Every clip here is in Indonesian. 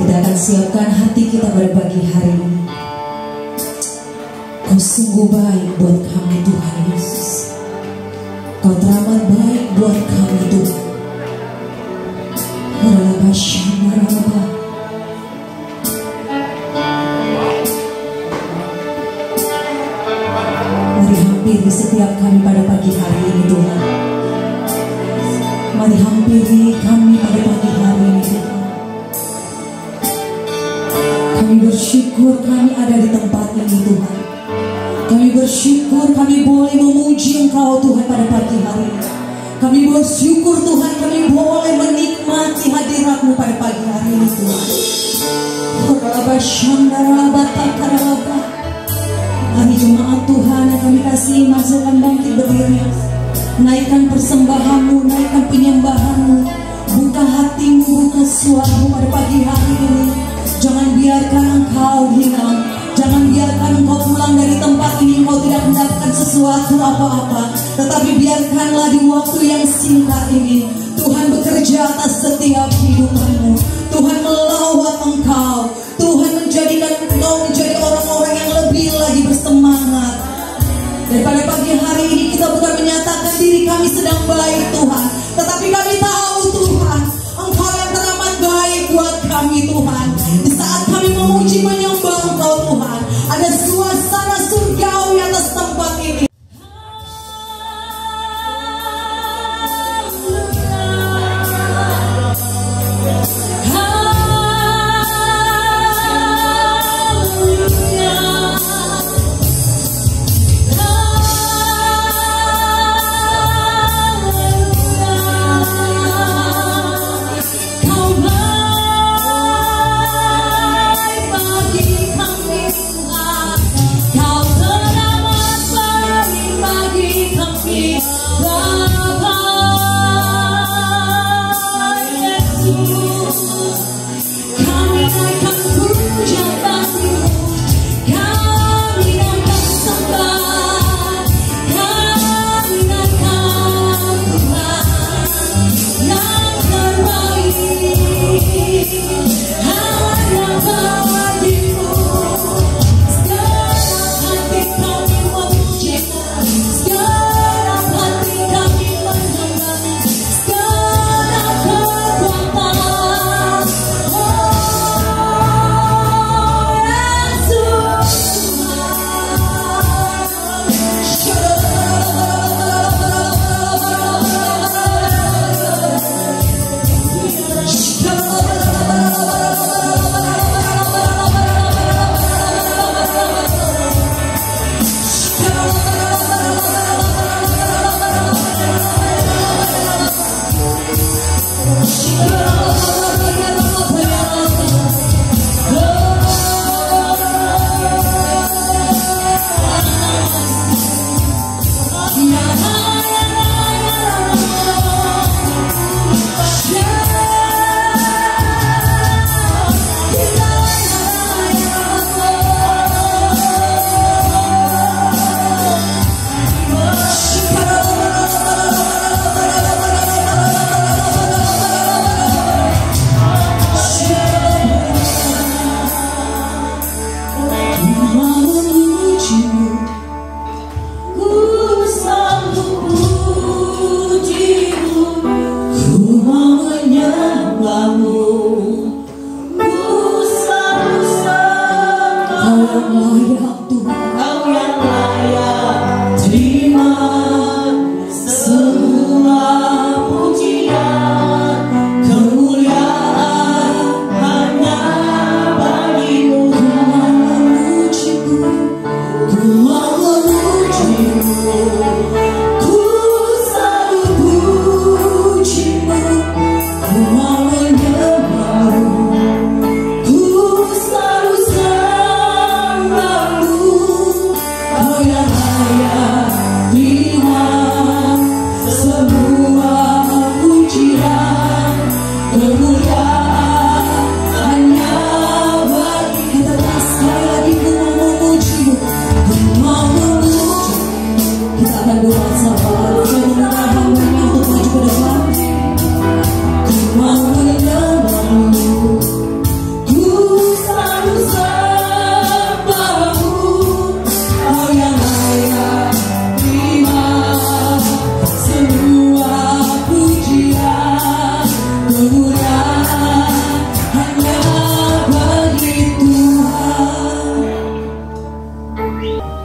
Kita akan siapkan hati kita pada pagi hari ini. Kau sungguh baik buat kami Tuhan Yesus. Kau teramat baik buat kami Tuhan. Mari hampiri setiap kami pada pagi hari ini Tuhan. Mari hampiri kami pada pagi hari ini Tuhan. Kami bersyukur kami ada di tempat ini Tuhan. Kami bersyukur kami boleh memuji Engkau Tuhan pada pagi hari ini. Kami bersyukur Tuhan kami boleh menikmati hadirat-Mu pada pagi hari ini Tuhan. Hari jemaat Tuhan yang kami kasih, masukkan bangkit berdiri. Naikkan persembahan-Mu, naikkan penyembahan-Mu. Buka hatimu, buka suaramu pada pagi hari ini. Jangan biarkan engkau hilang. Jangan biarkan engkau pulang dari tempat ini engkau tidak mendapatkan sesuatu apa-apa. Tetapi biarkanlah di waktu yang singkat ini Tuhan bekerja atas setiap hidupanmu. Tuhan melawat engkau. Tuhan menjadikan engkau menjadi orang-orang yang lebih lagi bersemangat. Dan pada pagi hari ini kita bukan menyatakan diri kami sedang baik Tuhan, tetapi kami tahu Tuhan Engkau yang teramat baik buat kami Tuhan. Di saat kami memuji menyembah Engkau Tuhan, ada suasana surgawi atas tempat ini. Kau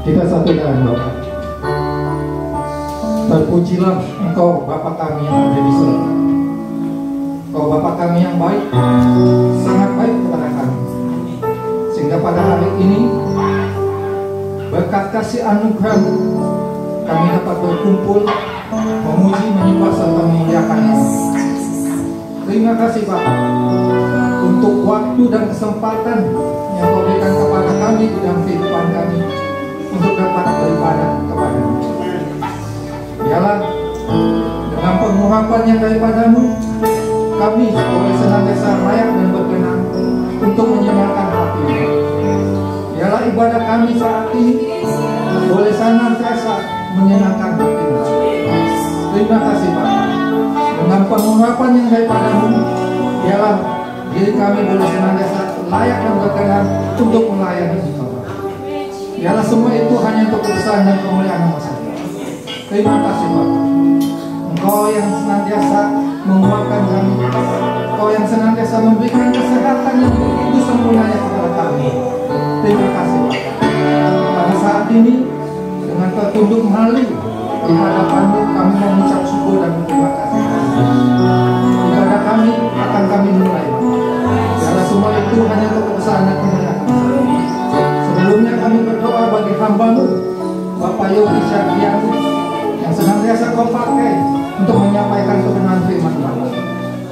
Kita satu dengan Bapa. Terpujilah Engkau Bapa kami yang ada di surga. Engkau Bapa kami yang baik, sangat baik kepada kami. Sehingga pada hari ini berkat kasih anugerah-Mu kami dapat berkumpul memuji, menyembah serta memuliakan Mu. Terima kasih Bapa untuk waktu dan kesempatan yang Kau berikan kepada kami di dalam kehidupan kami untuk dapat beribadah kepada-Mu. Biarlah dengan pengurapan yang daripada-Mu kami boleh senantiasa layak dan berkenan untuk menyenangkan hati-Mu. Biarlah ibadah kami saat ini boleh senantiasa menyenangkan hati-Mu. Terima kasih Bapa. Dengan pengurapan yang daripada-Mu, biarlah diri kami boleh senantiasa layak dan berkenan untuk melayani Engkau. Biarlah semua itu hanya untuk kebesaran dan kemuliaan Nama saja. Terima kasih Bapa. Engkau yang senantiasa menguatkan kami, Engkau yang senantiasa memberikan kesehatan yang begitu sempurnanya kepada kami. Terima kasih Bapa. Pada saat ini dengan tertunduk malu di hadapan-Mu kami mengucap syukur dan berterima kasih. Ibadah kami akan kami mulai. Biarlah semua itu hanya untuk kebesaran dan kemuliaan. Sebelumnya kami berdoa bagi hamba-Mu Bapak Yogi Syakian yang senantiasa Kau pakai untuk menyampaikan kebenaran firman Bapa.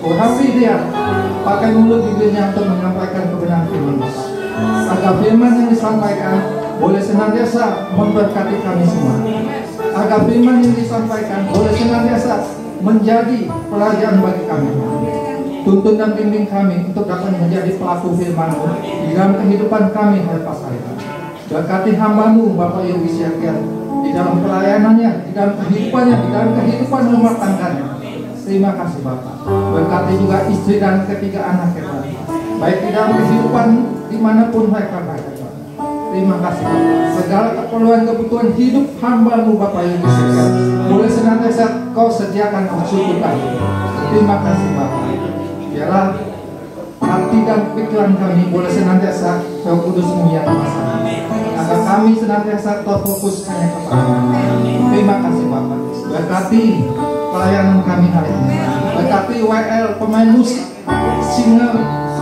Urapi dia, pakai mulut bibirnya untuk menyampaikan kebenaran firman Bapa. Agar firman yang disampaikan boleh senantiasa memberkati kami semua. Agar firman yang disampaikan boleh senantiasa menjadi pelajaran bagi kami. Tuntun dan bimbing kami untuk dapat menjadi pelaku firman-Mu di dalam kehidupan kami hari pas hari. Berkati hamba-Mu Bapak Yogi Syakian di dalam pelayanannya, di dalam kehidupannya, di dalam kehidupan rumah tangganya. Terima kasih Bapak. Berkati juga istri dan ketiga anaknya, baik di dalam kehidupan dimanapun mereka berada. Terima kasih Bapak. Segala keperluan kebutuhan hidup hamba-Mu Bapak Yogi Syakian boleh senantiasa Kau sediakan, Kau cukupkan. Terima kasih Bapak. Biarlah hati dan pikiran kami boleh senantiasa Roh Kudus menyiapkan masalah, agar kami senantiasa terfokus hanya kepada-Mu. Terima kasih Bapak. Berkati pelayanan kami hari ini. Berkati WL, pemain musik, singer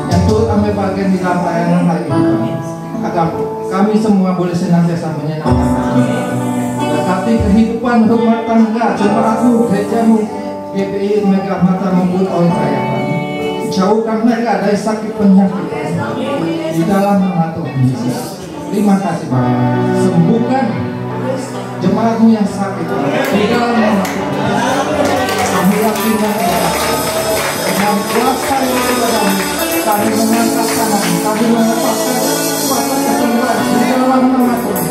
yang turut ambil bagian di dalam pelayanan hari ini, agar kami semua boleh senantiasa menyenangkan hati. Berkati kehidupan rumah tangga, jemaat-Mu, gereja-Mu, GPI Mega Mata Membut oleh Raya. Jauhkan mereka dari sakit penyakit di dalam nama Tuhan Yesus. Terima kasih Bapak. Sembuhkan jemaat-Mu yang sakit di dalam nama Tuhan. Kami yakinkan dengan kuasa yang daripada-Mu, kami mengangkat tangan, kami melepaskan kuasa kesembuhan di dalam nama Tuhan.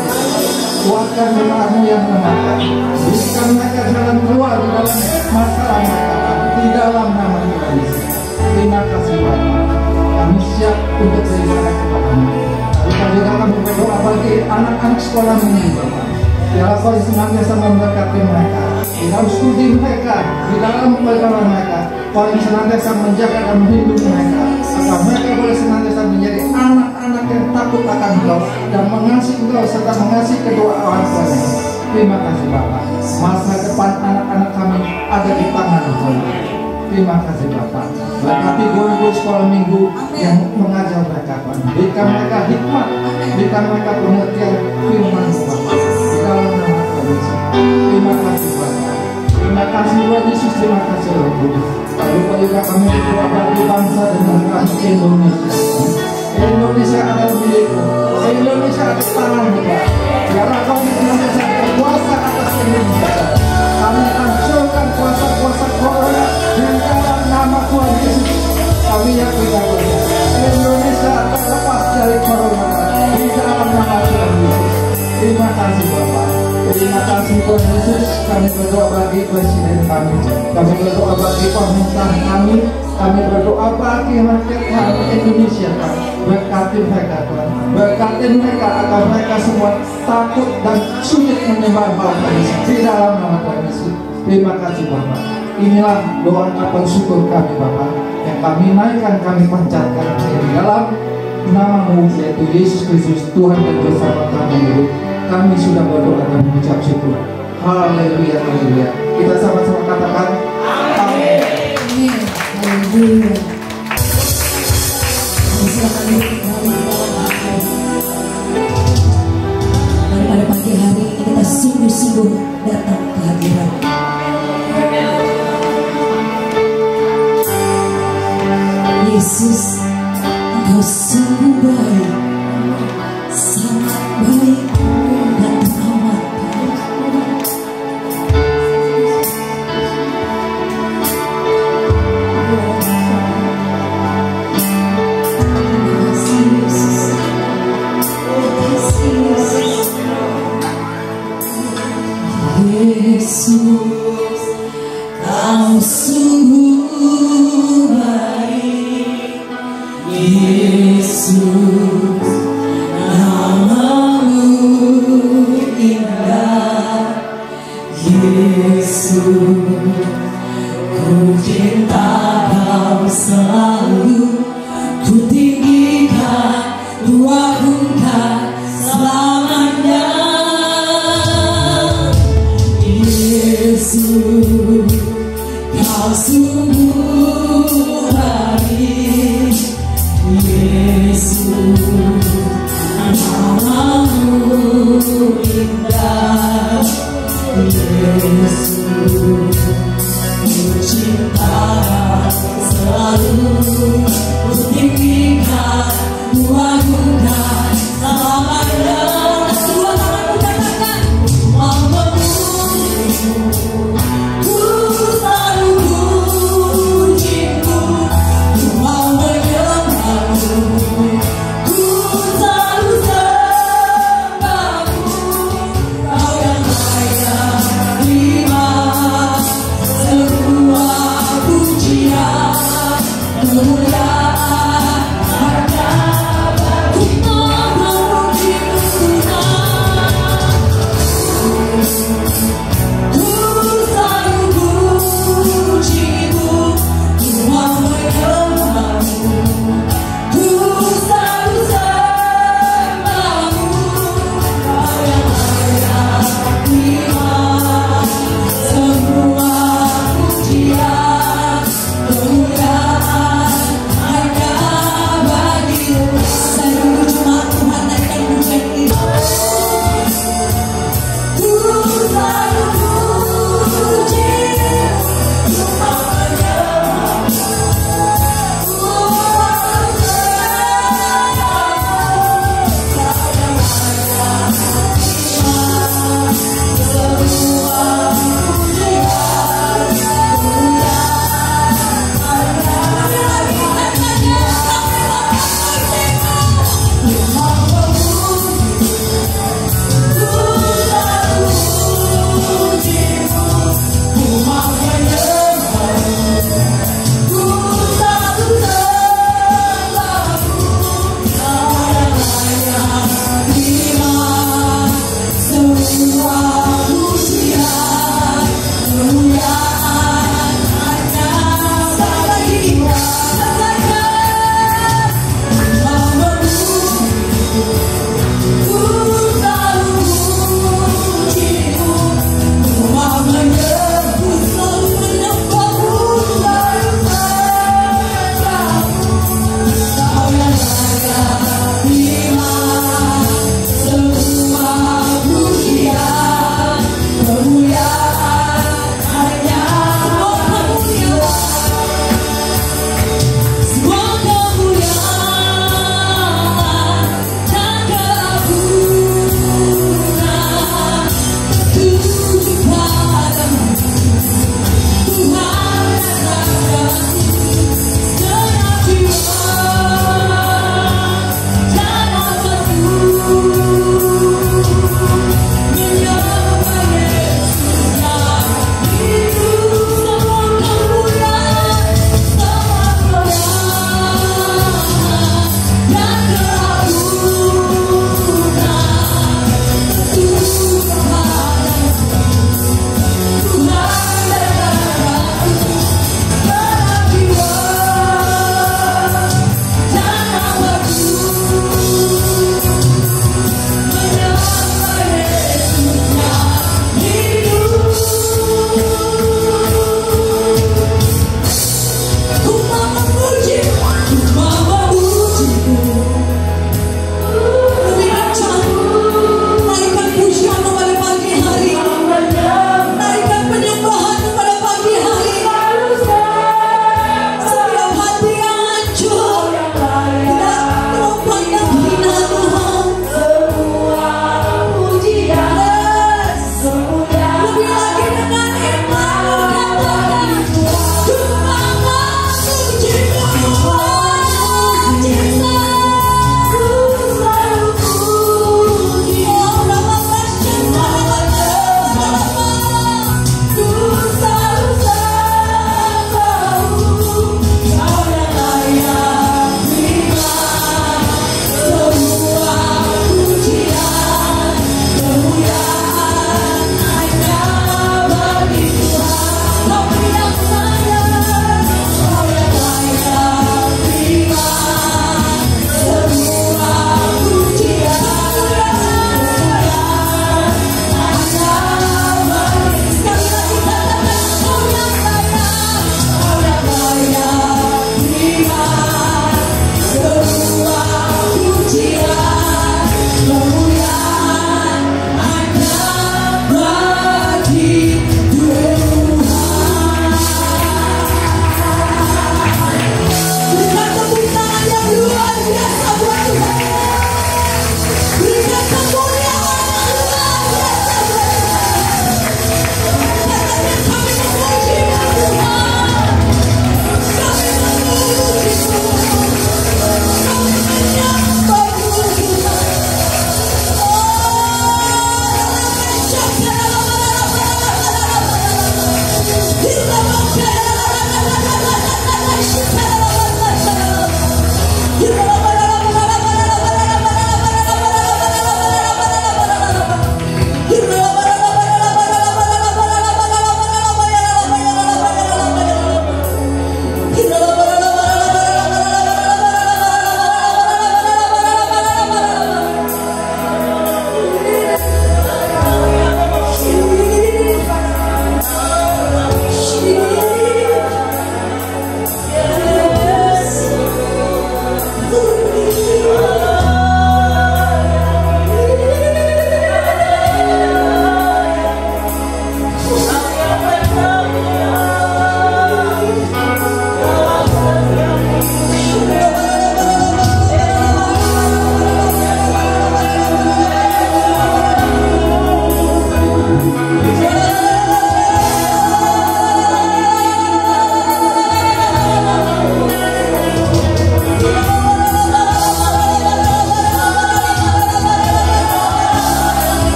Kuatkan jemaat-Mu yang lemah. Berikan mereka jalan keluar di dalam masalah mereka di dalam nama Tuhan Yesus. Terima kasih Bapak. Kami siap untuk beribadah kepada-Mu. Kita juga kami berdoa bagi anak-anak sekolah ini Bapak. Biarlah Kau senantiasa memberkati mereka di dalam studi mereka, di dalam pergaulan mereka. Kau yang senantiasa menjaga dan melindungi mereka, agar mereka boleh senantiasa menjadi anak-anak yang takut akan Engkau dan mengasihi Engkau serta mengasihi kedua orang tuanya. Terima kasih Bapak. Masa depan anak-anak kami ada di tangan Engkau. Terima kasih Bapak. Berkati guru-guru sekolah minggu yang mengajar mereka, berikan mereka hikmat, berikan mereka pengertian firman-Mu Bapak. Di dalam nama Tuhan Yesus. Terima kasih Bapak. Terima kasih Tuhan Yesus. Terima kasih Roh Kudus. Lupa juga kami berdoa bagi bangsa dan negara Indonesia. Indonesia adalah milik-Mu. Indonesia ada tangan-Mu. Biarlah Kau senantiasa berkuasa atas Indonesia. Kami hancurkan kuasa-kuasa corona di dalam nama Tuhan Yesus. Kami yakin Indonesia akan lepas dari corona di dalam nama Tuhan Yesus. Terima kasih Bapak. Terima kasih Tuhan Yesus. Kami berdoa bagi presiden kami. Kami berdoa bagi pemerintahan kami. Kami berdoa bagi rakyat kami Indonesia Tuhan. Berkati mereka Tuhan. Berkati mereka agar mereka semua takut dan sulit menyembah Bapak Yesus di dalam nama Tuhan Yesus. Terima kasih Bapak. Inilah doa ucapan syukur kami Bapak, yang kami naikkan, kami panjatkan di dalam nama-Mu yaitu Yesus Kristus Tuhan dan bersama kami. kami sudah berdoa dan mengucap syukur. Haleluya, haleluya. Kita sama-sama katakan amin. Haleluya. Silakan pada pagi hari ini kita sungguh-sungguh datang ke hadirat. Yesus, Engkau sungguh baik, sangat baik dan teramat baik. Yesus, Kau sungguh baik. Yesus, namamu indah. Yesus, ku cinta Kau selalu, ku tinggikan, ku agungkan selamanya. Yesus, Kau sungguh baik. Yesus, namamu indah. Yesus, ku cinta selalu, ku tinggikan, ku agungkan selamanya. Dua tanganku katakan, namamu ku selalu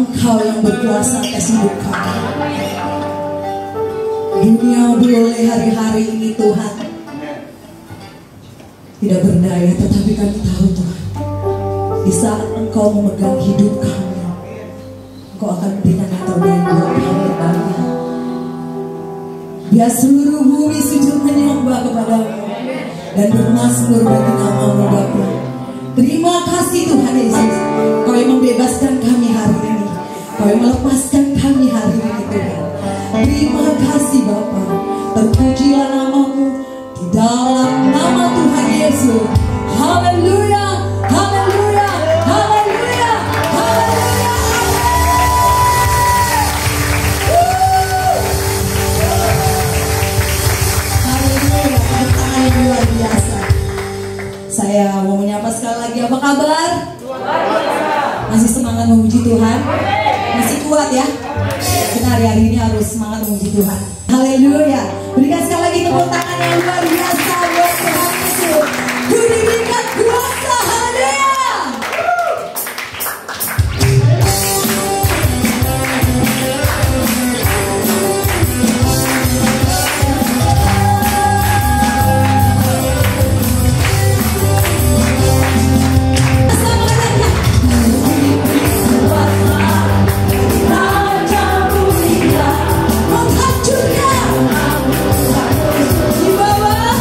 Engkau yang berkuasa atas hidup kami. Dunia boleh hari-hari ini Tuhan tidak berdaya, tetapi kami tahu Tuhan, di saat Engkau memegang hidup kami, Engkau akan memberikan yang terbaik buat kami Bapa. Biar seluruh bumi sujud menyembah kepadamu dan bermasmur bagi nama-Mu Bapa. Terima kasih Tuhan Yesus, Kau yang membebaskan kami hari ini, Kau yang melepaskan kami hari ini Tuhan. Terima kasih Bapa, terpujilah nama-Mu di dalam nama Tuhan Yesus. Haleluya, haleluya, haleluya, haleluya. Haleluya, tepuk tangan yang luar biasa. Saya mau menyapa sekali lagi, apa kabar? Masih semangat memuji Tuhan? Masih kuat ya? Kita hari-hari ini harus semangat memuji Tuhan. Haleluya. Berikan sekali lagi tepuk tangan yang luar biasa buat Tuhan Yesus. Ku diberikan kuasa, haleluya. Di bawah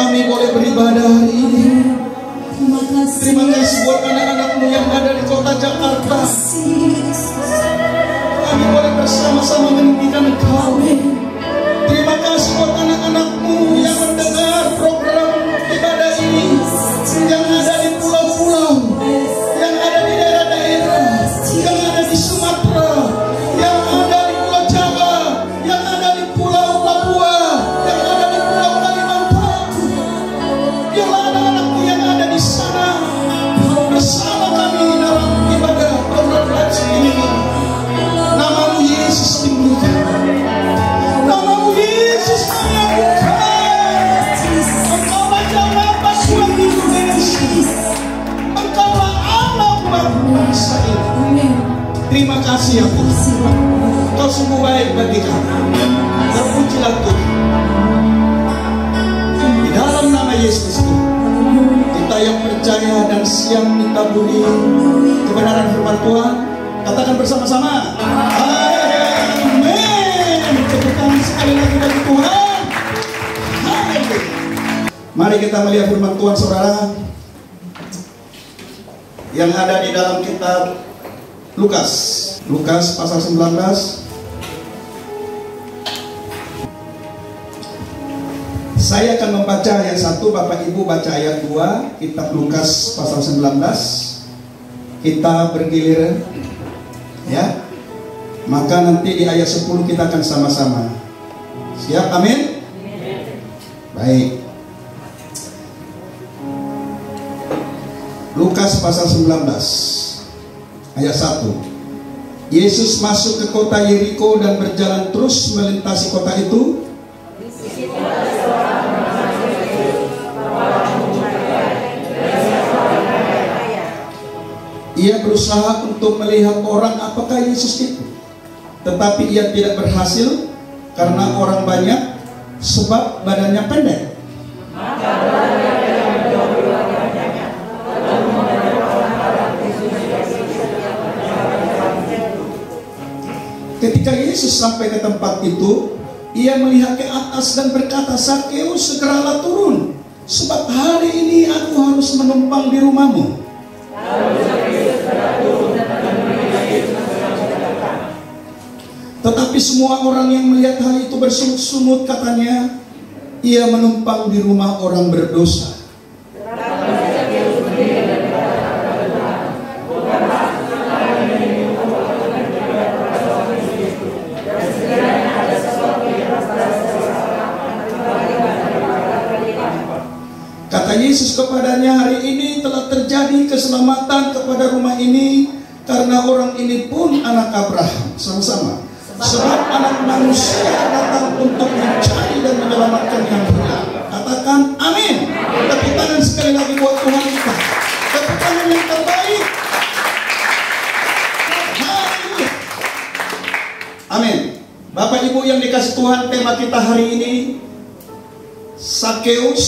kami boleh beribadah hari ini. Terima kasih. Terima kasih buat anak-anakmu yang ada di kota Jakarta. Kami boleh bersama-sama meninggikan Engkau. Terima kasih buat anak-anakmu yang mendengar program ibadah ini, yang ada di pulau-pulau, yang ada di daerah-daerah, yang ada di Sumatera, yang ada di Pulau Jawa, yang ada di Pulau Papua, yang ada di Pulau Kalimantan. Biarlah anak-anakmu yang ada di sana bersama kami dalam ibadah konferensi ini. Namamu Yesus tinggikan, namamu Yesus mengagumkan. Engkaulah Jawab Tuhan Yesus, Engkaulah Allah buat bangsa ini. Terima kasih ya Tuhan, Kau sungguh baik bagi kami. Terpujilah Tuhan. Di dalam nama Yesus Kristus, kita yang percaya dan siap ditaburi kebenaran firman Tuhan, katakan bersama-sama, amin. Tepuk tangan sekali lagi bagi Tuhan. Haleluya. Mari kita melihat firman Tuhan, saudara, yang ada di dalam kitab Lukas pasal 19. Saya akan membaca ayat 1, Bapak Ibu baca ayat 2, kitab Lukas pasal 19. Kita bergilir ya. Maka nanti di ayat 10 kita akan sama-sama. Siap? Amin? Baik. Lukas pasal 19 ayat 1. Yesus masuk ke kota Yeriko dan berjalan terus melintasi kota itu. Ia berusaha untuk melihat orang apakah Yesus itu, tetapi ia tidak berhasil karena orang banyak, sebab badannya pendek. Ketika Yesus sampai ke tempat itu, ia melihat ke atas dan berkata, "Sakeus, segeralah turun, sebab hari ini aku harus menumpang di rumahmu." Tetapi semua orang yang melihat hal itu bersungut-sungut, katanya, "Ia menumpang di rumah orang berdosa." Kata Yesus kepadanya, "Hari ini telah terjadi keselamatan kepada rumah ini, karena orang ini pun anak Abraham." Sama-sama. Sebab anak manusia datang untuk mencari dan menyelamatkan yang hilang. Katakan amin. Tepuk tangan sekali lagi buat Tuhan kita. Tepuk tangan yang terbaik. Haleluya. Amin. Bapak Ibu yang dikasih Tuhan, tema kita hari ini Sakeus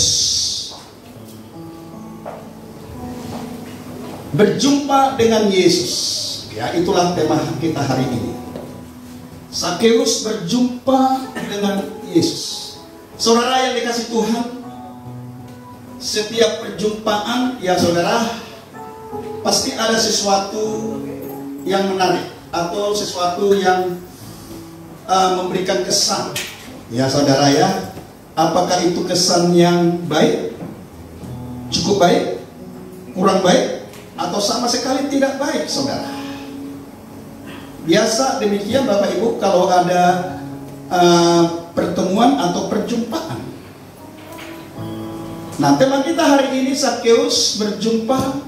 berjumpa dengan Yesus. Ya, itulah tema kita hari ini. Sakeus berjumpa dengan Yesus. Saudara yang dikasih Tuhan, setiap perjumpaan ya saudara, pasti ada sesuatu yang menarik atau sesuatu yang memberikan kesan. Ya saudara ya, apakah itu kesan yang baik, cukup baik, kurang baik, atau sama sekali tidak baik, saudara? Biasa demikian Bapak Ibu kalau ada pertemuan atau perjumpaan. Nah, tema kita hari ini Sakeus berjumpa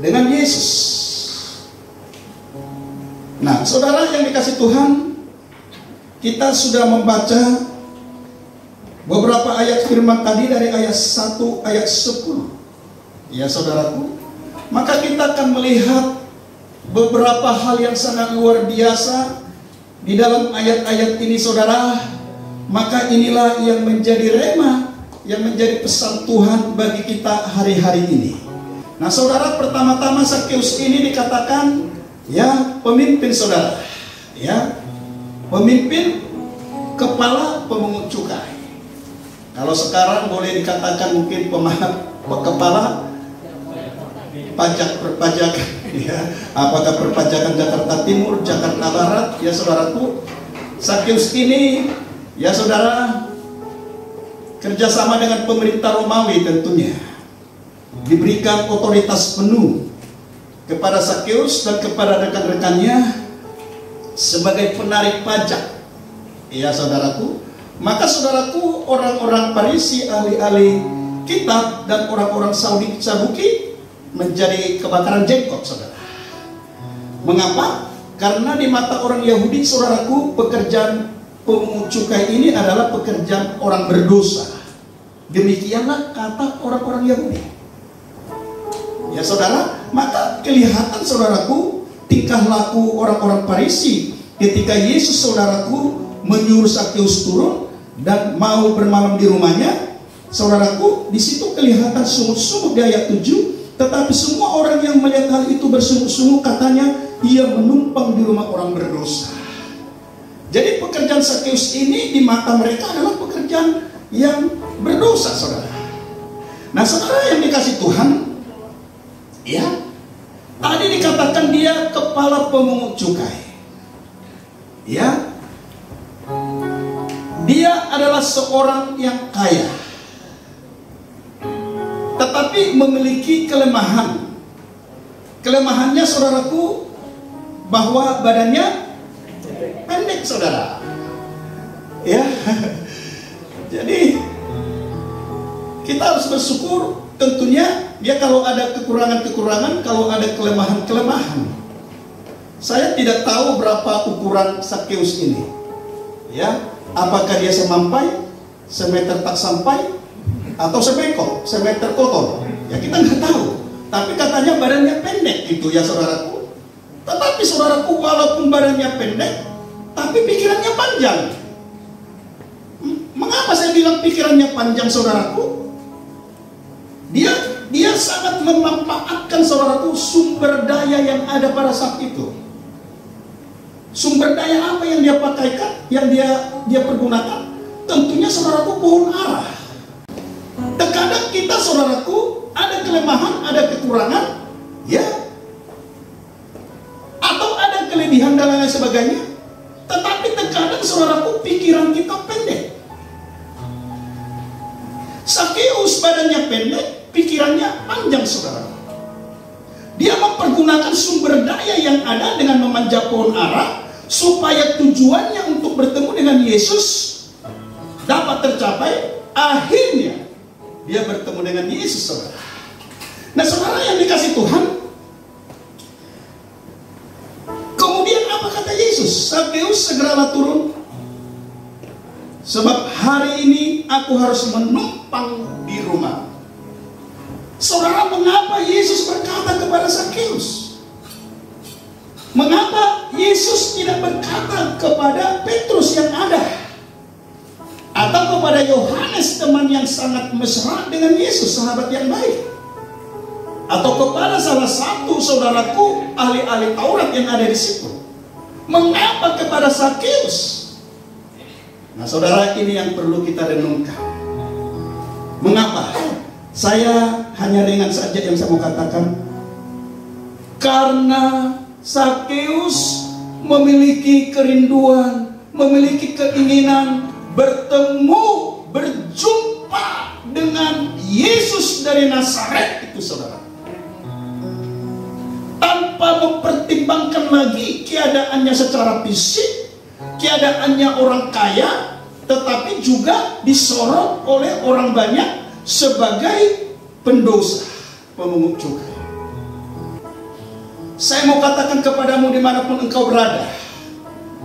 dengan Yesus. Nah, saudara yang dikasih Tuhan, kita sudah membaca beberapa ayat firman tadi dari ayat 1 ayat 10. Ya saudaraku, maka kita akan melihat beberapa hal yang sangat luar biasa di dalam ayat-ayat ini, saudara. Maka inilah yang menjadi rema, yang menjadi pesan Tuhan bagi kita hari-hari ini. Nah saudara, pertama-tama Sakeus ini dikatakan ya pemimpin, saudara. Ya, pemimpin, kepala pemungut cukai. Kalau sekarang boleh dikatakan mungkin kepala pajak perpajakan, ya. Apakah perpajakan Jakarta Timur, Jakarta Barat, ya saudaraku. Sakeus ini, ya saudara, kerjasama dengan pemerintah Romawi tentunya diberikan otoritas penuh kepada Sakeus dan kepada rekan-rekannya sebagai penarik pajak, ya saudaraku. Maka saudaraku, orang-orang Farisi, ahli-ahli kitab dan orang-orang Saduki menjadi kebakaran jenggot, saudara. Mengapa? Karena di mata orang Yahudi, saudaraku, pekerjaan pemungut cukai ini adalah pekerjaan orang berdosa. Demikianlah kata orang-orang Yahudi. Ya saudara, maka kelihatan saudaraku tingkah laku orang-orang Farisi ketika Yesus saudaraku menyuruh Sakeus turun dan mau bermalam di rumahnya. Saudaraku, di situ kelihatan sungguh-sungguh di ayat 7. Tetapi semua orang yang melihat hal itu bersungguh-sungguh katanya, ia menumpang di rumah orang berdosa. Jadi pekerjaan Sakeus ini di mata mereka adalah pekerjaan yang berdosa, saudara. Nah, saudara yang dikasih Tuhan, ya, tadi dikatakan dia kepala pemungut cukai. Ya, dia adalah seorang yang kaya, tetapi memiliki kelemahan. Kelemahannya, saudaraku, bahwa badannya pendek, saudara. Ya, jadi kita harus bersyukur. Tentunya dia kalau ada kekurangan-kekurangan, kalau ada kelemahan-kelemahan. Saya tidak tahu berapa ukuran Sakeus ini. Ya, apakah dia semampai, semeter tak sampai, atau sebengkok, semeter kotor? Ya kita nggak tahu. Tapi katanya badannya pendek itu, ya saudaraku. Tetapi saudaraku, walaupun badannya pendek, tapi pikirannya panjang. Mengapa saya bilang pikirannya panjang, saudaraku? Dia sangat memanfaatkan, saudaraku, sumber daya yang ada pada saat itu. Sumber daya apa yang dia pakaikan, yang dia pergunakan? Tentunya, saudaraku, pohon ara. Terkadang kita, saudaraku, ada kelemahan, ada kekurangan, ya, atau ada kelebihan dan lain sebagainya. Tetapi terkadang, saudaraku, pikiran kita pendek. Sakeus badannya pendek, pikirannya panjang, saudara. Dia mempergunakan sumber daya yang ada dengan memanjat pohon ara supaya tujuannya untuk bertemu dengan Yesus dapat tercapai. Akhirnya dia bertemu dengan Yesus, saudara. Nah, saudara yang dikasih Tuhan, kemudian apa kata Yesus? Sakeus, segeralah turun, sebab hari ini aku harus menumpang di rumah. Saudara, mengapa Yesus berkata kepada Sakeus? Mengapa Yesus tidak berkata kepada Petrus yang ada, atau kepada Yohanes, teman yang sangat mesra dengan Yesus, sahabat yang baik, atau kepada salah satu saudaraku ahli-ahli Taurat yang ada di situ? Mengapa kepada Sakeus? Nah, saudara, ini yang perlu kita renungkan. Mengapa? Saya hanya ringan saja yang saya mau katakan. Karena Sakeus memiliki kerinduan, memiliki keinginan bertemu, berjumpa dengan Yesus dari Nazaret itu, saudara. Tanpa mempertimbangkan lagi keadaannya secara fisik, keadaannya orang kaya, tetapi juga disorot oleh orang banyak sebagai pendosa, pemungut cukai. Saya mau katakan kepadamu dimanapun engkau berada,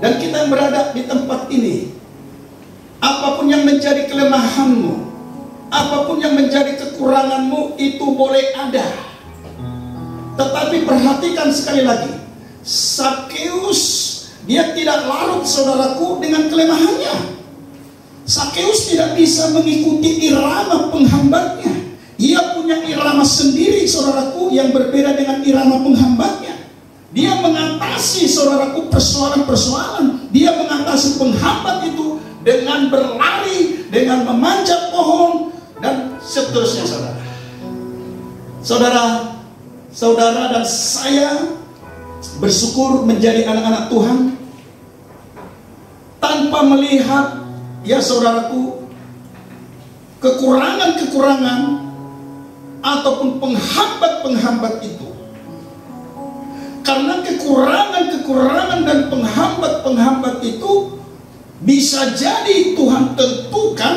dan kita yang berada di tempat ini, apapun yang menjadi kelemahanmu, apapun yang menjadi kekuranganmu, itu boleh ada. Tetapi perhatikan sekali lagi, Sakeus, dia tidak larut, saudaraku, dengan kelemahannya. Sakeus tidak bisa mengikuti irama penghambatnya. Ia punya irama sendiri, saudaraku, yang berbeda dengan irama penghambatnya. Dia mengatasi, saudaraku, persoalan-persoalan. Dia mengatasi penghambat itu dengan berlari, dengan memanjat pohon seterusnya, saudara. Saudara dan saya bersyukur menjadi anak-anak Tuhan tanpa melihat, ya saudaraku, kekurangan-kekurangan ataupun penghambat-penghambat itu. Karena kekurangan-kekurangan dan penghambat-penghambat itu bisa jadi Tuhan tentukan,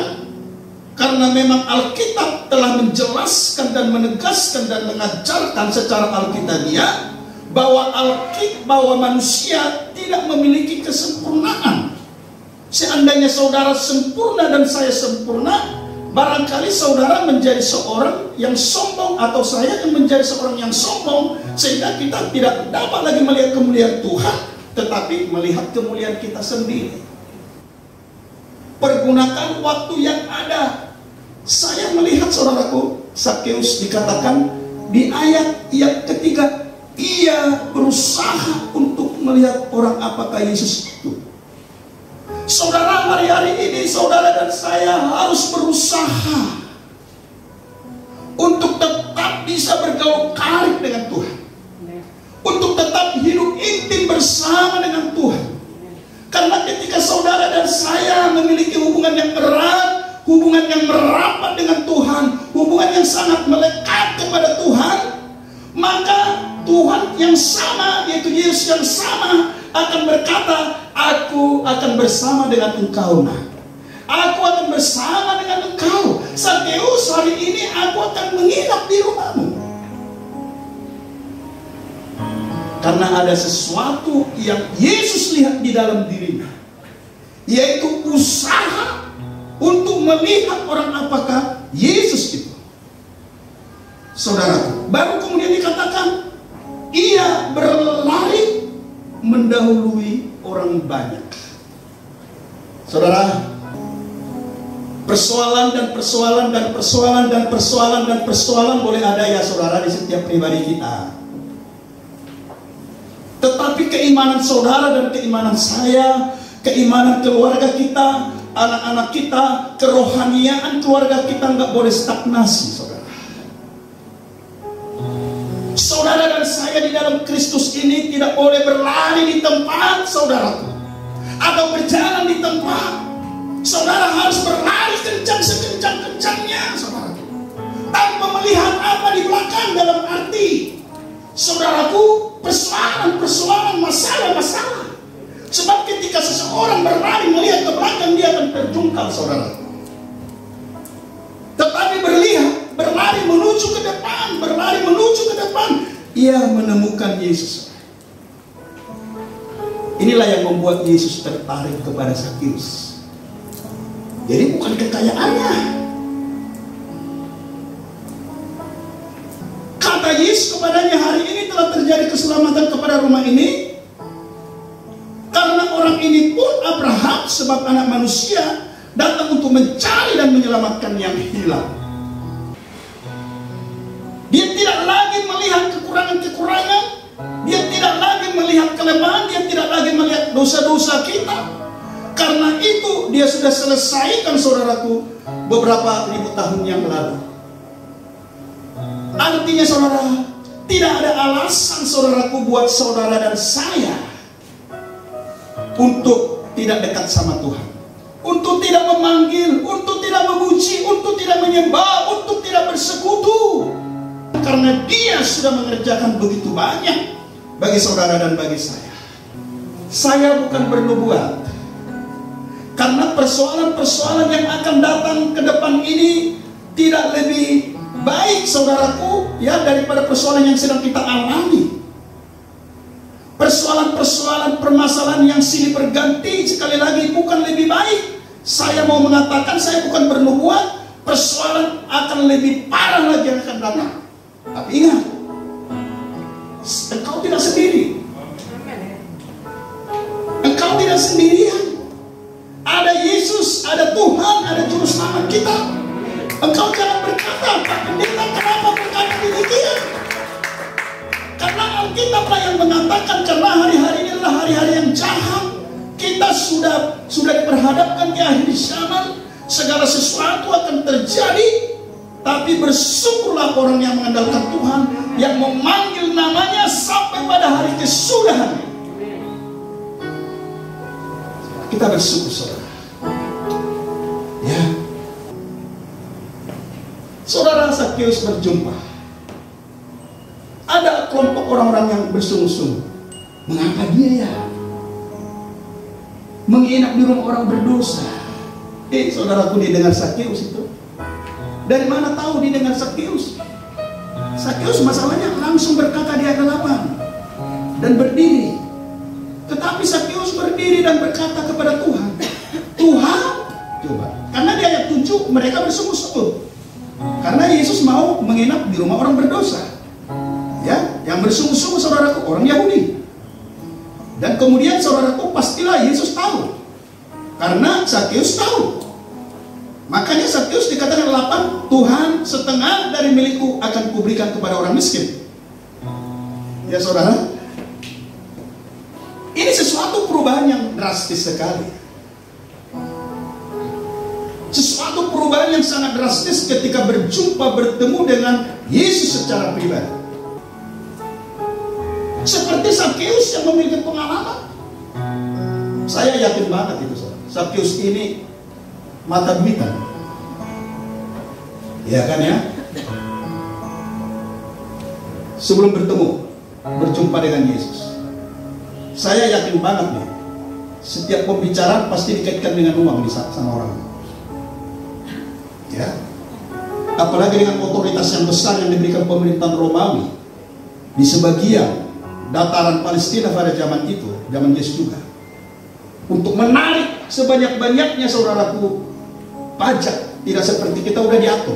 karena memang Alkitab telah menjelaskan dan menegaskan dan mengajarkan secara alkitabiah bahwa manusia tidak memiliki kesempurnaan. Seandainya saudara sempurna dan saya sempurna, barangkali saudara menjadi seorang yang sombong atau saya yang menjadi seorang yang sombong, sehingga kita tidak dapat lagi melihat kemuliaan Tuhan, tetapi melihat kemuliaan kita sendiri. Pergunakan waktu yang ada. Saya melihat, saudaraku, Zakheus dikatakan di ayat yang ketiga, ia berusaha untuk melihat orang apakah Yesus itu. Saudara, hari-hari ini saudara dan saya harus berusaha untuk tetap bisa bergaul karib dengan Tuhan, untuk tetap hidup intim bersama dengan Tuhan. Karena ketika saudara dan saya memiliki hubungan yang erat, hubungan yang merapat dengan Tuhan, hubungan yang sangat melekat kepada Tuhan, maka Tuhan yang sama, yaitu Yesus yang sama, akan berkata, aku akan bersama dengan engkau, nak. Aku akan bersama dengan engkau. Zakheus, hari ini aku akan menginap di rumahmu. Karena ada sesuatu yang Yesus lihat di dalam dirinya, yaitu usaha untuk melihat orang apakah Yesus itu. Saudara, baru kemudian dikatakan ia berlari mendahului orang banyak. Saudara, persoalan dan persoalan dan persoalan dan persoalan dan persoalan boleh ada, ya saudara, di setiap pribadi kita. Tetapi keimanan saudara dan keimanan saya, keimanan keluarga kita, anak-anak kita, kerohaniaan keluarga kita nggak boleh stagnasi, saudara. Saudara dan saya di dalam Kristus ini tidak boleh berlari di tempat, saudaraku, atau berjalan di tempat. Saudara harus berlari kencang sekencang-kencangnya, saudaraku, tanpa melihat apa di belakang, dalam arti, saudaraku, persoalan-persoalan, masalah-masalah. Sebab ketika seseorang berlari melihat ke belakang, dia akan terjungkal, saudara. Tetapi berlari menuju ke depan, berlari menuju ke depan, ia menemukan Yesus. Inilah yang membuat Yesus tertarik kepada Zakheus. Jadi bukan kekayaannya. Kata Yesus kepadanya, hari ini telah terjadi keselamatan kepada rumah ini, karena orang ini pun Abraham, sebab anak manusia datang untuk mencari dan menyelamatkan yang hilang. Dia tidak lagi melihat kekurangan-kekurangan, dia tidak lagi melihat kelemahan, dia tidak lagi melihat dosa-dosa kita. Karena itu dia sudah selesaikan, saudaraku, beberapa ribu tahun yang lalu. Artinya, saudara, tidak ada alasan, saudaraku, buat saudara dan saya untuk tidak dekat sama Tuhan, untuk tidak memanggil, untuk tidak memuji, untuk tidak menyembah, untuk tidak bersekutu. Karena dia sudah mengerjakan begitu banyak bagi saudara dan bagi saya. Saya bukan bernubuat, karena persoalan-persoalan yang akan datang ke depan ini tidak lebih baik, saudaraku, ya, daripada persoalan yang sedang kita alami. Persoalan-persoalan, permasalahan yang silih berganti, sekali lagi, bukan lebih baik. Saya mau mengatakan, saya bukan bernubuat, persoalan akan lebih parah lagi yang akan datang. Tapi ingat, engkau tidak sendiri. Engkau tidak sendirian. Ada Yesus, ada Tuhan, ada Juru Selamat kita. Engkau jangan berkata, Pak Pendeta, kenapa berkata demikian? Karena Alkitablah yang mengatakan, karena hari-hari ini adalah hari-hari yang jahat. Kita sudah diperhadapkan ke akhir zaman. Segala sesuatu akan terjadi. Tapi bersyukurlah orang yang mengandalkan Tuhan, yang memanggil namanya sampai pada hari kesudahan. Kita bersyukur, saudara. Ya. Saudara Zakheus berjumpa. Ada kelompok orang-orang yang bersungguh-sungguh. Mengapa dia ya menginap di rumah orang berdosa? Saudaraku, didengar Zakheus itu. Dari mana tahu didengar Zakheus? Zakheus masalahnya langsung berkata di ayat 8 dan berdiri. Tetapi Zakheus berdiri dan berkata kepada Tuhan, Tuhan, coba. Karena di ayat 7 mereka bersungguh-sungguh. Karena Yesus mau menginap di rumah orang berdosa. Ya, yang bersungguh-sungguh saudaraku orang Yahudi. Dan kemudian saudaraku pastilah Yesus tahu. Karena Zakheus tahu. Makanya Zakheus dikatakan 8, Tuhan, setengah dari milikku akan kuberikan kepada orang miskin. Ya saudara, ini sesuatu perubahan yang drastis sekali. Sesuatu perubahan yang sangat drastis ketika bertemu dengan Yesus secara pribadi. Seperti Zakheus yang memiliki pengalaman. Saya yakin banget itu, saudara. Zakheus ini mata duitan. Ya kan ya? Sebelum berjumpa dengan Yesus, saya yakin banget nih, setiap pembicaraan pasti dikaitkan dengan uang sama orang. Ya. Apalagi dengan otoritas yang besar yang diberikan pemerintahan Romawi di sebagian dataran Palestina pada zaman itu, zaman Yesus juga, untuk menarik sebanyak-banyaknya saudaraku pajak. Tidak seperti kita udah diatur,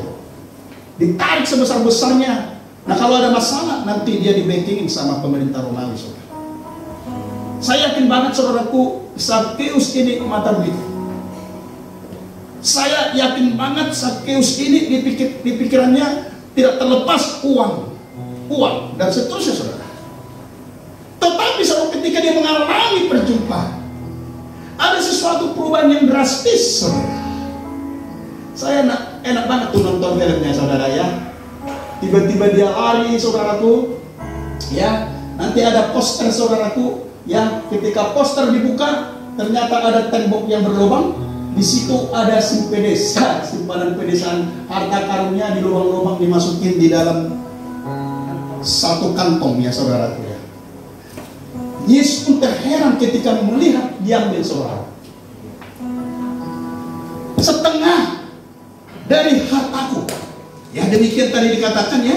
ditarik sebesar-besarnya. Nah kalau ada masalah nanti dia di-backingin sama pemerintah Romawi, saudara. Saya yakin banget saudaraku, Zakheus ini mata duit. Saya yakin banget Zakheus ini di pikirannya tidak terlepas uang dan seterusnya, saudara. Tetapi saudara, ketika dia mengalami perjumpaan, ada sesuatu perubahan yang drastis, saudara. Saya enak banget tuh nonton filmnya, saudara ya. Tiba-tiba dia lari, saudaraku. Ya, nanti ada poster, saudaraku. Ya, ketika poster dibuka, ternyata ada tembok yang berlubang. Di situ ada simpanan pedesaan, harta karunnya di lubang-lubang dimasukin di dalam satu kantong, ya saudaraku ya. Yesus pun terheran ketika melihat diambil, saudara. Setengah dari hartaku, ya demikian tadi dikatakan ya,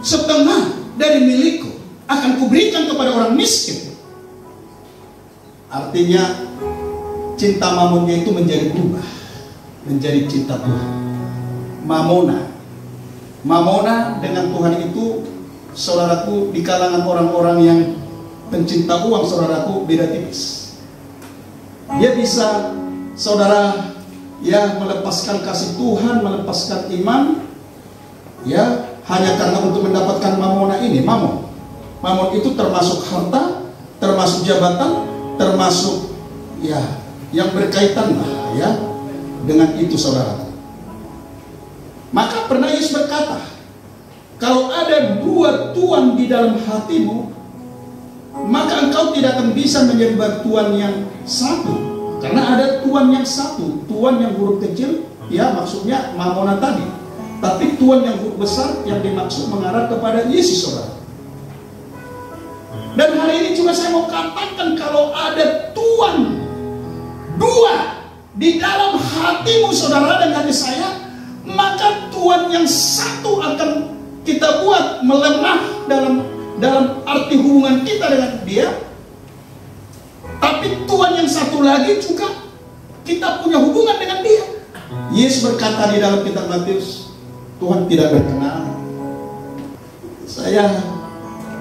setengah dari milikku akan kuberikan kepada orang miskin. Artinya cinta mamonnya itu menjadi berubah menjadi cinta Tuhan. Mamona dengan Tuhan itu, saudaraku, di kalangan orang-orang yang pencinta uang, saudaraku, beda tipis. Dia bisa, saudara, ya melepaskan kasih Tuhan, melepaskan iman, ya hanya karena untuk mendapatkan mamona ini. Mamon itu termasuk harta, termasuk jabatan, termasuk ya yang berkaitan lah ya dengan itu, saudara. Maka pernah Yesus berkata, kalau ada 2 tuan di dalam hatimu, maka engkau tidak akan bisa menyembah Tuhan yang satu. Karena ada Tuhan yang satu, Tuhan yang huruf kecil, ya maksudnya mamona tadi. Tapi Tuhan yang huruf besar yang dimaksud mengarah kepada Yesus, saudara. Dan hari ini juga saya mau katakan, kalau ada Tuhan 2 di dalam hatimu, saudara, dan hati saya, maka Tuhan yang satu akan kita buat melemah dalam arti hubungan kita dengan dia. Tapi Tuhan yang satu lagi juga kita punya hubungan dengan dia. Yesus berkata di dalam kitab Matius, Tuhan tidak berkenan. Saya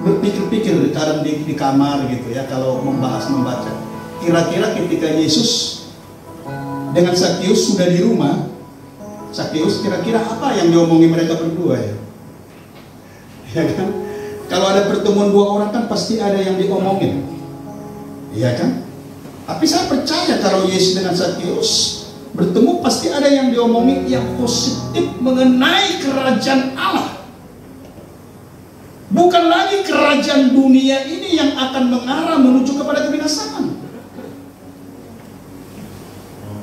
berpikir-pikir kadang di kamar gitu ya, kalau membaca. Kira-kira ketika Yesus dengan Zakheus sudah di rumah, Zakheus kira-kira apa yang diomongin mereka berdua ya? Ya kan? Kalau ada pertemuan 2 orang kan pasti ada yang diomongin, iya kan? Tapi saya percaya kalau Yesus dengan Zakheus bertemu pasti ada yang diomongin yang positif mengenai kerajaan Allah. Bukan lagi kerajaan dunia ini yang akan mengarah menuju kepada kebinasaan.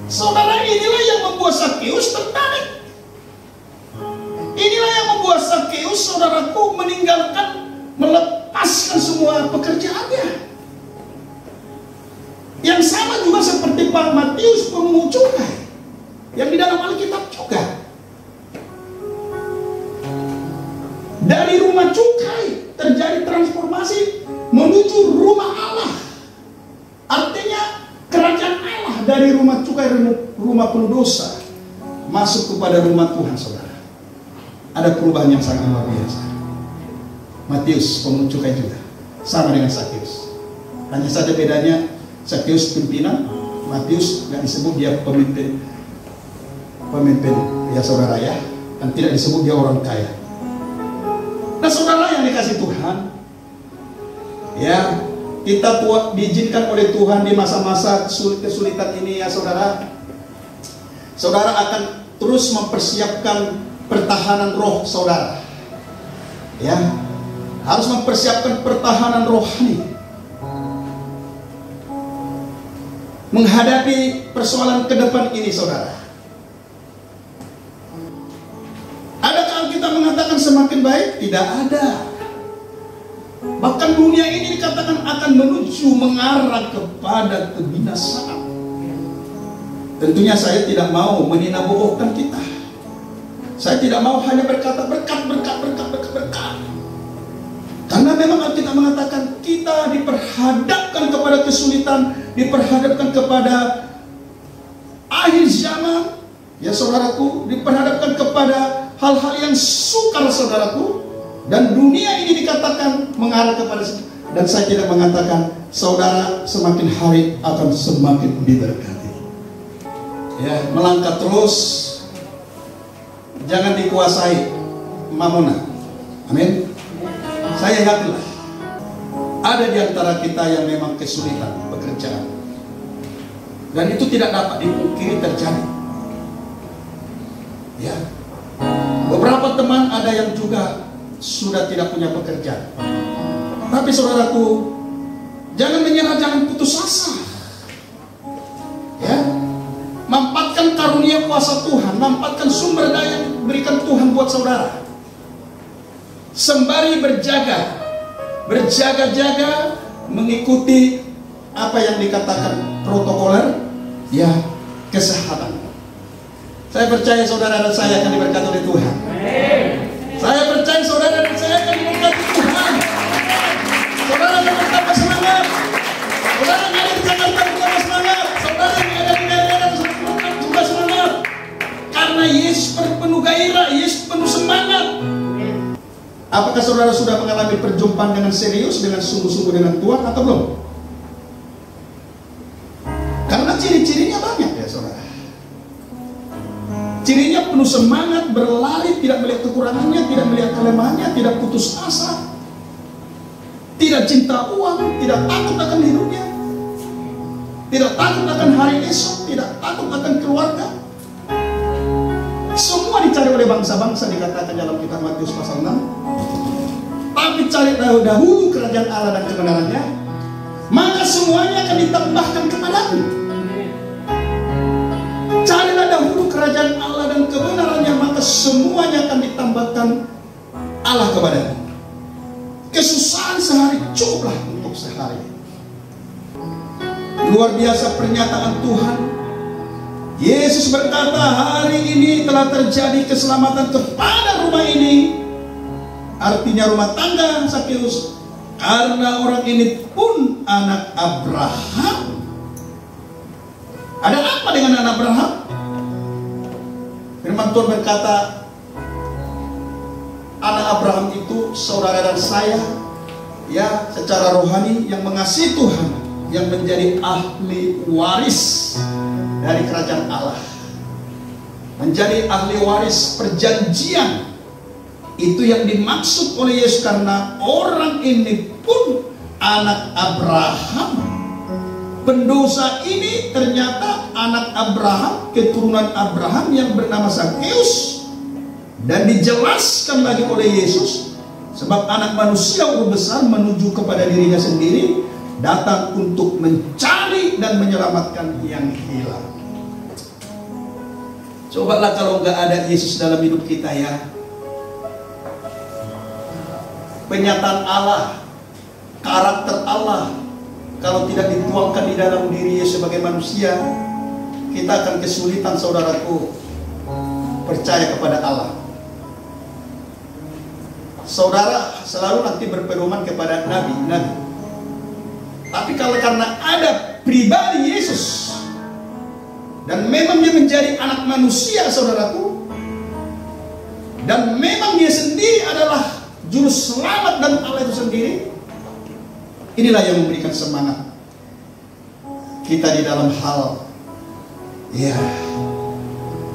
Saudara, inilah yang membuat Zakheus tertarik. Inilah yang membuat Zakheus, saudaraku, melepaskan semua pekerjaannya. Yang sama juga seperti Pak Matius pemungut cukai, yang di dalam Alkitab juga. Dari rumah cukai terjadi transformasi menuju rumah Allah. Artinya kerajaan Allah dari rumah cukai, rumah penuh dosa, masuk kepada rumah Tuhan, saudara. Ada perubahan yang sangat luar biasa. Matius pemungut cukai juga sama dengan Zakheus. Hanya saja bedanya, Zakheus pimpinan, Matius nggak disebut dia pemimpin ya saudara ya, dan tidak disebut dia orang kaya. Nah saudara yang dikasih Tuhan, ya kita diizinkan oleh Tuhan di masa-masa kesulitan ini ya saudara. Saudara akan terus mempersiapkan pertahanan roh saudara, ya harus mempersiapkan pertahanan rohani menghadapi persoalan ke depan ini saudara. Adakah kita mengatakan semakin baik? Tidak ada. Bahkan dunia ini dikatakan akan menuju mengarah kepada kebinasaan. Tentunya saya tidak mau meninabohkan kita. Saya tidak mau hanya berkata berkat. Karena memang Alkitab mengatakan kita diperhadapkan kepada kesulitan, diperhadapkan kepada akhir zaman. Ya saudaraku, diperhadapkan kepada hal-hal yang sukar saudaraku. Dan dunia ini dikatakan mengarah kepada situ. Dan saya tidak mengatakan saudara semakin hari akan semakin diberkati. Ya, melangkah terus, jangan dikuasai mamona. Amin. Saya yakinlah ada di antara kita yang memang kesulitan pekerjaan, dan itu tidak dapat dipungkiri terjadi. Ya, beberapa teman ada yang juga sudah tidak punya pekerjaan. Tapi saudaraku, jangan menyerah, jangan putus asa. Ya, mampatkan karunia kuasa Tuhan, mampatkan sumber daya yang diberikan Tuhan buat saudara. Sembari berjaga-jaga mengikuti apa yang dikatakan protokoler, ya kesehatan. Saya percaya saudara dan saya akan diberkati oleh Tuhan. Saya percaya saudara dan saya akan diberkati Tuhan. Saudara akan bertambah semangat. Saudara yang ada di Jakarta bertambah semangat. Saudara yang ada di daerah juga semangat. Karena Yesus penuh gairah, Yesus penuh semangat. Apakah saudara sudah mengalami perjumpaan dengan serius, dengan sungguh-sungguh dengan Tuhan atau belum? Karena ciri-cirinya banyak ya saudara. Cirinya penuh semangat, berlari, tidak melihat kekurangannya, tidak melihat kelemahannya, tidak putus asa, tidak cinta uang, tidak takut akan hidupnya, tidak takut akan hari esok, tidak takut akan keluarga. Semua dicari oleh bangsa-bangsa, dikatakan dalam kitab Matius pasal 6. Tapi cari dahulu kerajaan Allah dan kebenarannya, maka semuanya akan ditambahkan kepadamu. Carilah dahulu kerajaan Allah dan kebenarannya, maka semuanya akan ditambahkan Allah kepadamu. Kesusahan sehari cukuplah untuk sehari. Luar biasa pernyataan Tuhan. Yesus berkata, hari ini telah terjadi keselamatan kepada rumah ini. Artinya rumah tangga Zakheus, karena orang ini pun anak Abraham. Ada apa dengan anak Abraham? Firman Tuhan berkata, anak Abraham itu saudara dan saya, ya secara rohani yang mengasihi Tuhan, yang menjadi ahli waris dari kerajaan Allah, menjadi ahli waris perjanjian. Itu yang dimaksud oleh Yesus, karena orang ini pun anak Abraham. pendosa ini ternyata anak Abraham, keturunan Abraham yang bernama Zakheus. Dan dijelaskan lagi oleh Yesus, sebab anak manusia urut besar menuju kepada dirinya sendiri, datang untuk mencari dan menyelamatkan yang hilang. Cobalah kalau nggak ada Yesus dalam hidup kita ya. Penyataan Allah, karakter Allah, kalau tidak dituangkan di dalam diri sebagai manusia, kita akan kesulitan, saudaraku, percaya kepada Allah. Saudara selalu nanti berpedoman kepada nabi. Tapi kalau karena ada pribadi Yesus, dan memang dia menjadi anak manusia, saudaraku, dan memang dia sendiri adalah juru selamat dan Allah itu sendiri, inilah yang memberikan semangat kita di dalam hal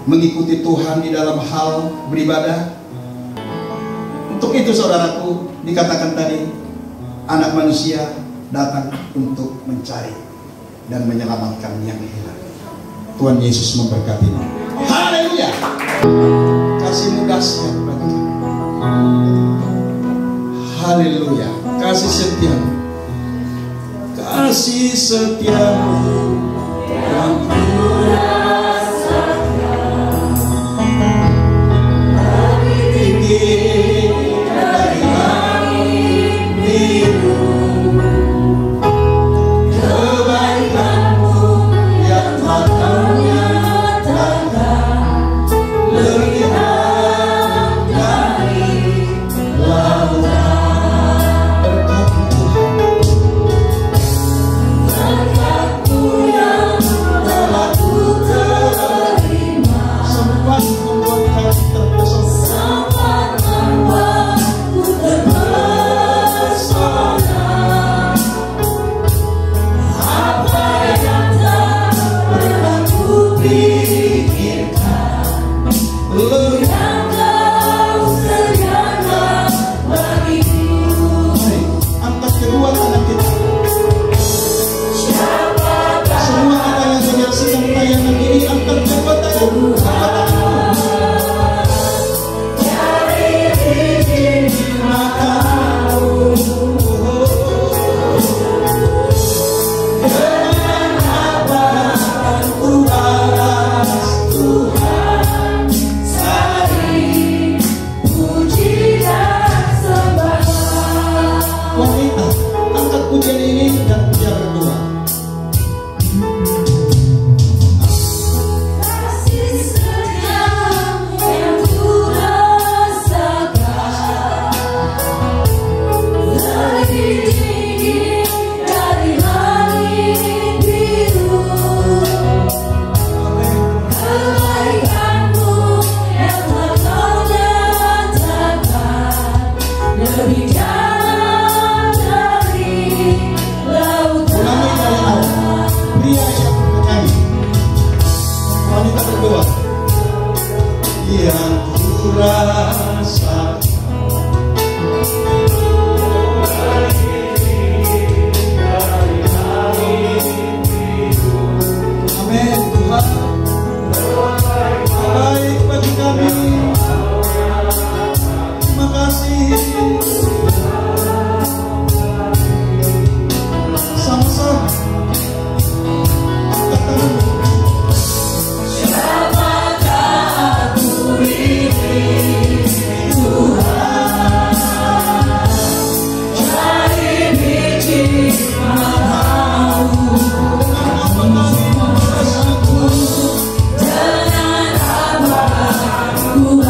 mengikuti Tuhan, di dalam hal beribadah. Untuk itu, saudaraku, dikatakan tadi, anak manusia datang untuk mencari dan menyelamatkan yang hilang. Tuhan Yesus memberkati. Haleluya. Kasih-Mu dahsyat bagi kami. Haleluya. Kasih setia-Mu, kasih setia-Mu yang kurasakan lebih tinggi dari langit biru. Kebaikan-Mu yang telah Kau nyatakan lebih dalam dari lautan. Berkat-Mu yang telah Ku terima, sempat membuat Ku terpesona. Apa yang tak pernah Ku pikirkan, yang Kau sediakan bagiku. Angkat kedua tangan kita. Semua apa yang menyaksikan tayangan ini, angkat kedua tangan. Dari biji matamu, dengan apa akan Ku balas Tuhan? Sari puji dan sembah. Wanita, angkat pujian ini dan dia berdoa. Kasih setia-Mu yang Ku rasakan lebih tinggi dari langit biru. Kebaikan-Mu yang telah Kau nyatakan lebih dalam dari lautan. Pria yang bernyanyi, wanita berdoa. Yang Ku rasakan amin. Tuhan baik bagi kami. Terima kasih. Sama-sama angkat tanganmu. Siapakah aku ini, Tuhan? Cari biji matamu, dengan apa Ku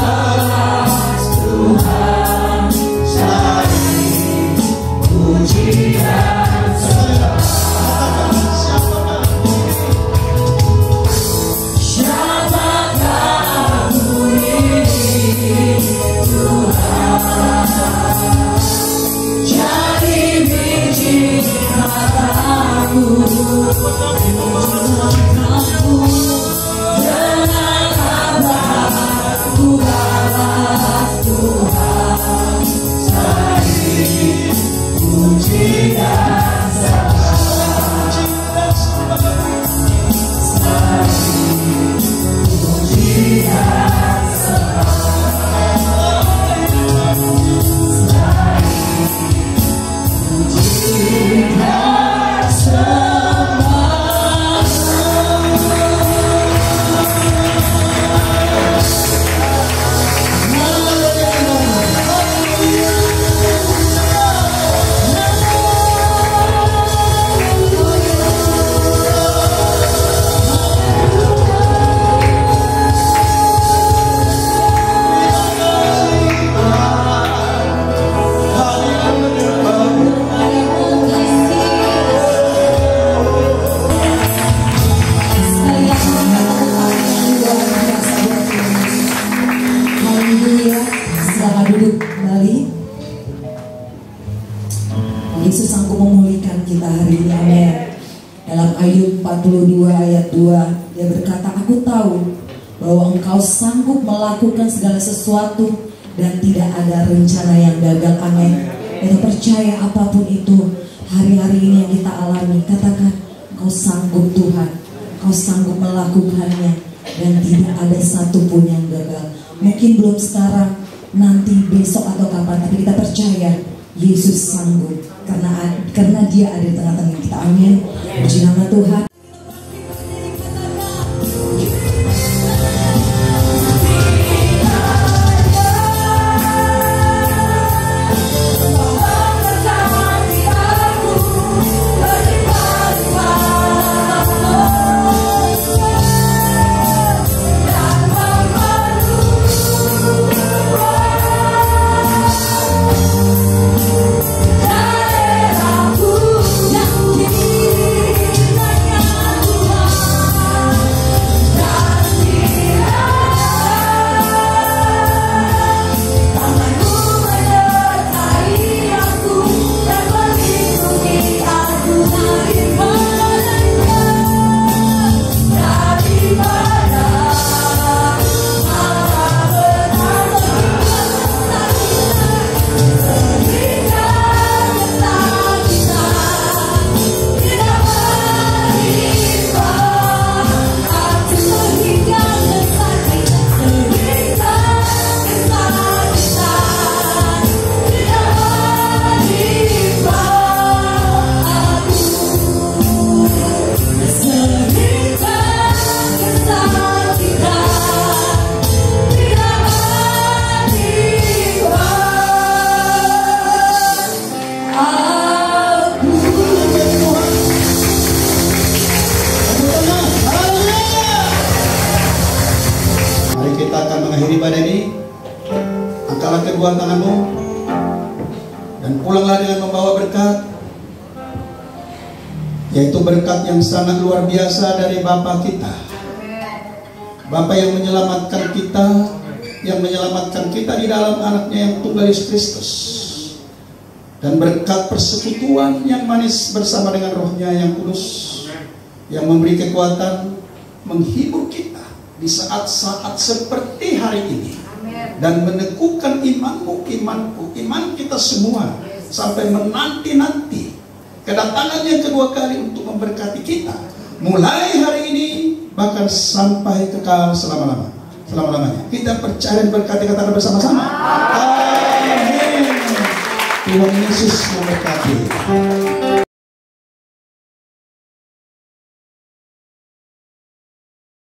Silakan duduk kembali. Yesus sanggup memulihkan kita hari ini, amin. Dalam Ayub 42 ayat 2, dia berkata, aku tahu bahwa engkau sanggup melakukan segala sesuatu dan tidak ada rencana yang gagal, amin. Kita percaya apapun itu hari-hari ini yang kita alami, katakan, engkau sanggup Tuhan, engkau sanggup melakukannya dan tidak ada satupun yang gagal. Mungkin belum sekarang, nanti besok atau kapan, tapi kita percaya Yesus sanggup karena Dia ada di tengah-tengah kita, amin. Puji nama Tuhan. Ibadah ini, angkatlah kedua tanganmu dan pulanglah dengan membawa berkat, yaitu berkat yang sangat luar biasa dari Bapa kita, Bapa yang menyelamatkan kita di dalam anaknya yang tunggal Yesus Kristus, dan berkat persekutuan yang manis bersama dengan Roh-Nya yang kudus, yang memberi kekuatan menghibur kita di saat-saat seperti hari ini. Amen. Dan meneguhkan imanmu, imanku, iman kita semua sampai menanti-nanti kedatangan yang kedua kali untuk memberkati kita, mulai hari ini bahkan sampai kekal selama-lamanya. Kita percaya dan berkati, katakan bersama-sama. Amin. Tuhan Yesus memberkati.